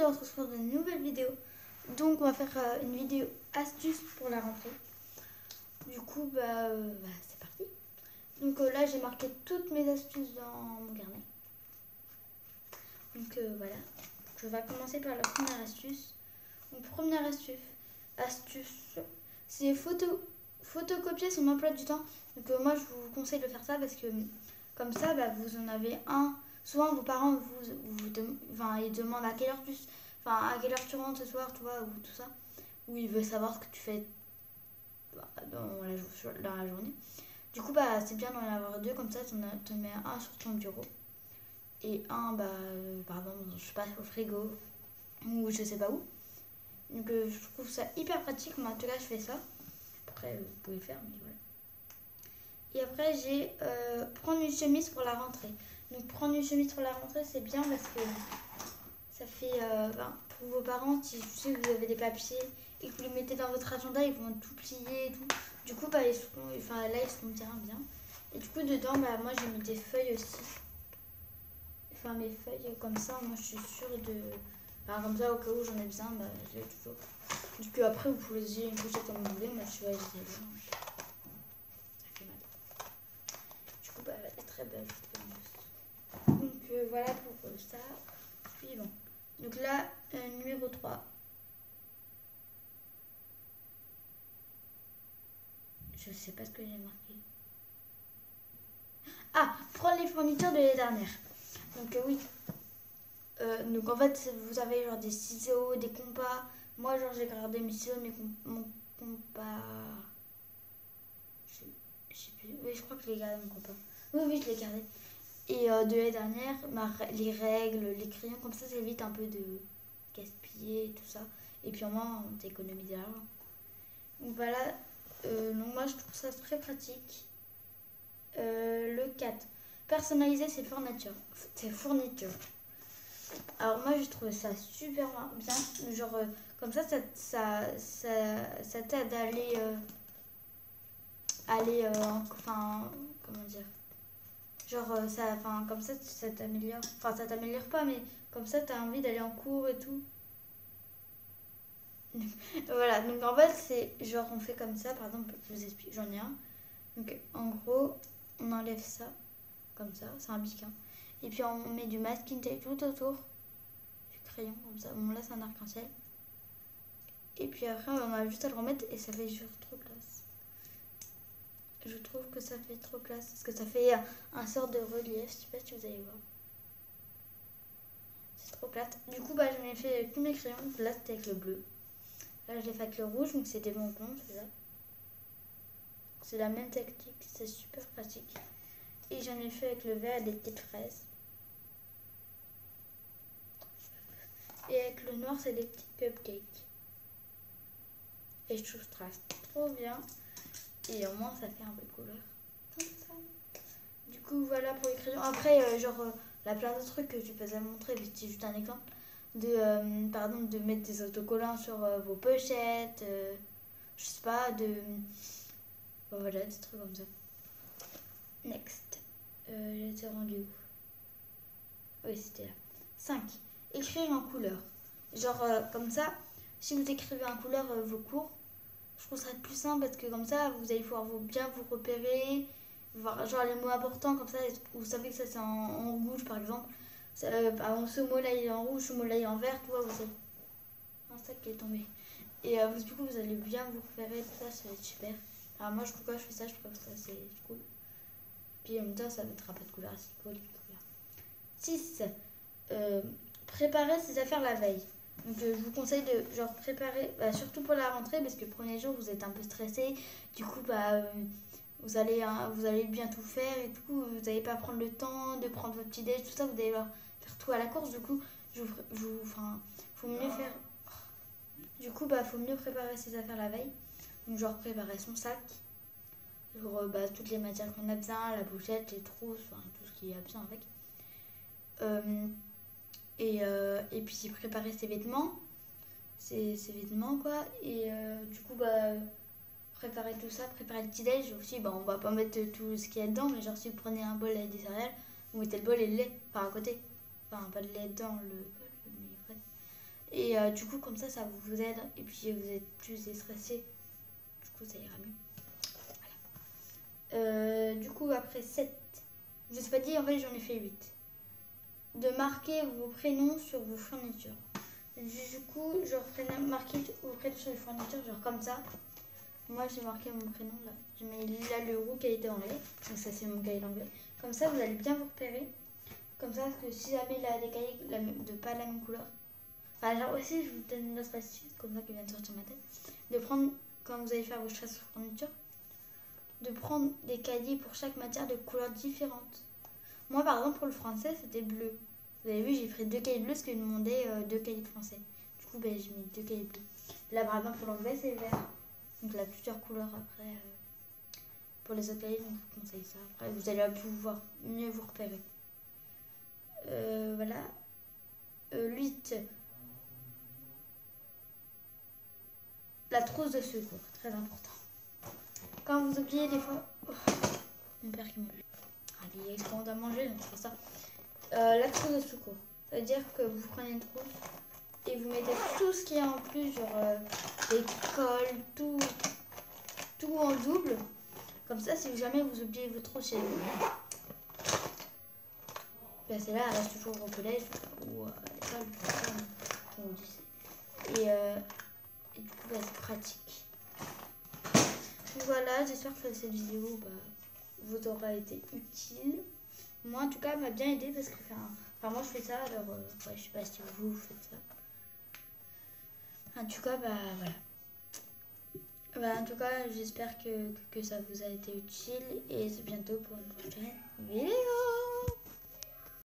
de retrouver dans une nouvelle vidéo. Donc on va faire une vidéo astuce pour la rentrée. Du coup c'est parti. Donc là j'ai marqué toutes mes astuces dans mon carnet. Donc voilà. Je vais commencer par la première astuce. Donc première astuce, c'est photocopier son emploi du temps. Donc moi je vous conseille de faire ça parce que comme ça vous en avez un. Souvent vos parents ils demandent à quelle heure tu rentres ce soir, tu vois, ou tout ça. Ou ils veulent savoir ce que tu fais dans la journée. Du coup c'est bien d'en avoir deux, comme ça tu en mets un sur ton bureau. Et un par exemple, je sais pas, au frigo ou je sais pas où. Donc je trouve ça hyper pratique. Moi en tout cas je fais ça. Après vous pouvez le faire, mais voilà. Et après j'ai prendre une chemise pour la rentrée. Donc prendre une chemise pour la rentrée c'est bien parce que ça fait pour vos parents, si tu sais que vous avez des papiers et que vous les mettez dans votre agenda, ils vont tout plier et tout. Du coup ils seront bien. Et du coup dedans moi j'ai mis des feuilles aussi. Enfin mes feuilles comme ça, moi je suis sûre de. Comme ça au cas où j'en ai besoin, je l'ai toujours. Du coup après vous pouvez les une couche comme vous voulez, moi je suis à les ça fait mal. Du coup elle est très belle cette fameuse. Donc voilà pour ça. Suivant. Donc là, numéro 3. Je sais pas ce que j'ai marqué. Ah, prendre les fournitures de l'année dernière. Donc oui. Donc en fait, vous avez genre des ciseaux, des compas. Moi, genre j'ai gardé mes ciseaux, mon compas. Je sais plus. Oui, je crois que je l'ai gardé mon compas. Oui, je l'ai gardé. Et de l'année dernière, les règles, les crayons, comme ça évite un peu de gaspiller, tout ça. Et puis au moins, on t'économise de l'argent. Donc voilà. Donc moi, je trouve ça très pratique. Le 4. Personnaliser ses fournitures. Alors moi j'ai trouvé ça super bien. Genre comme ça t'aide à aller comment dire. Genre comme ça t'améliore. Enfin ça t'améliore pas, mais comme ça t'as envie d'aller en cours et tout. Voilà, donc en fait c'est genre on fait comme ça, par exemple, je vous explique, j'en ai un. Donc en gros, on enlève ça, comme ça, c'est un bic. Et puis on met du masking tape tout autour du crayon, comme ça. Bon là c'est un arc-en-ciel. Et puis après on a juste à le remettre et ça fait genre trop classe. Je trouve que ça fait trop classe parce que ça fait un sort de relief, je sais pas si vous allez voir. C'est trop classe. Du coup j'en ai fait avec tous mes crayons, là c'était avec le bleu. Là je l'ai fait avec le rouge, donc c'était bon compte, c'est ça. C'est la même technique, c'est super pratique. Et j'en ai fait avec le vert et des petites fraises. Et avec le noir, c'est des petits cupcakes. Et je trouve ça trop bien. Et au moins, ça fait un peu de couleur. Comme ça. Du coup, voilà pour les crayons. Après, il y a plein d'autres trucs que tu peux montrer. Mais c'est juste un exemple. De mettre des autocollants sur vos pochettes. Je sais pas, voilà, des trucs comme ça. Next. J'étais rendu où? Oui, c'était là. 5. Écrire en couleur. Genre, comme ça, si vous écrivez en couleur vos cours, je trouve ça plus simple parce que comme ça, vous allez pouvoir bien vous repérer, voir genre les mots importants, comme ça, vous savez que ça c'est en rouge par exemple. Par exemple, ce mot-là il est en rouge, ce mot-là il est en vert, tu vois, vous savez. Un sac qui est tombé. Et du coup, vous allez bien vous repérer, tout ça, ça va être super. Alors, moi, je fais ça, je trouve que ça c'est cool. Puis en même temps, ça ne mettra pas de couleur, c'est cool. 6. Préparer ses affaires la veille. Donc je vous conseille de genre préparer, surtout pour la rentrée, parce que le premier jour vous êtes un peu stressé. Du coup vous allez bien tout faire et du coup vous n'allez pas prendre le temps de prendre votre petit déj, tout ça, vous allez faire tout à la course. Du coup faut mieux faire. Du coup faut mieux préparer ses affaires la veille. Donc genre préparer son sac, genre toutes les matières qu'on a besoin, la pochette, les trousses, tout ce qu'il y a besoin avec. Et puis préparer ses vêtements quoi. Et du coup préparer tout ça, préparer le petit déj aussi. On va pas mettre tout ce qu'il y a dedans, mais genre si vous prenez un bol avec des céréales, vous mettez le bol et le lait à côté, enfin pas de lait dans le bol, mais bref. Et du coup, comme ça vous aide. Et puis, vous êtes plus déstressé. Du coup, ça ira mieux. Voilà. Du coup, après 7, je ne vous ai pas dit, en fait, j'en ai fait 8. De marquer vos prénoms sur vos fournitures. Du coup, genre, marquer vos prénoms sur les fournitures, genre comme ça. Moi, j'ai marqué mon prénom là. J'ai mis là le roux qualité anglais. Donc, ça, c'est mon cahier d'anglais. Comme ça, vous allez bien vous repérer. Comme ça, parce que si jamais il a des cahiers de pas la même couleur. Enfin, genre aussi, je vous donne une autre astuce, comme ça qui vient de sortir ma tête. De prendre, quand vous allez faire vos traces sur fourniture, de prendre des cahiers pour chaque matière de couleurs différentes. Moi, par exemple, pour le français, c'était bleu. Vous avez vu, j'ai pris 2 cahiers bleus parce qu'ils me demandaient 2 cahiers de français. Du coup, ben, j'ai mis 2 cahiers bleus. Là, par exemple, pour l'anglais, c'est vert. Donc, il y a plusieurs couleurs après. Pour les autres cahiers, donc je vous conseille ça. Après, vous allez pouvoir mieux vous repérer. Voilà. 8. La trousse de secours, très important. Quand vous oubliez des fois... Oh, mon père qui me... Allez, est-ce qu'on doit manger? Donc c'est ça. La trousse de secours. C'est-à-dire que vous prenez une trousse et vous mettez tout ce qu'il y a en plus, genre les cols, tout en double. Comme ça, si jamais vous oubliez votre trousse chez vous, ben celle-là, elle reste toujours au collège ou à l'école, comme vous dites. Et du coup, bah, c'est pratique. Donc voilà, j'espère que cette vidéo vous aura été utile. Moi, en tout cas, elle m'a bien aidé parce que, enfin moi, je fais ça, alors ouais, je sais pas si vous faites ça. En tout cas, bah voilà. Bah, en tout cas, j'espère que ça vous a été utile et c'est bientôt pour une prochaine vidéo.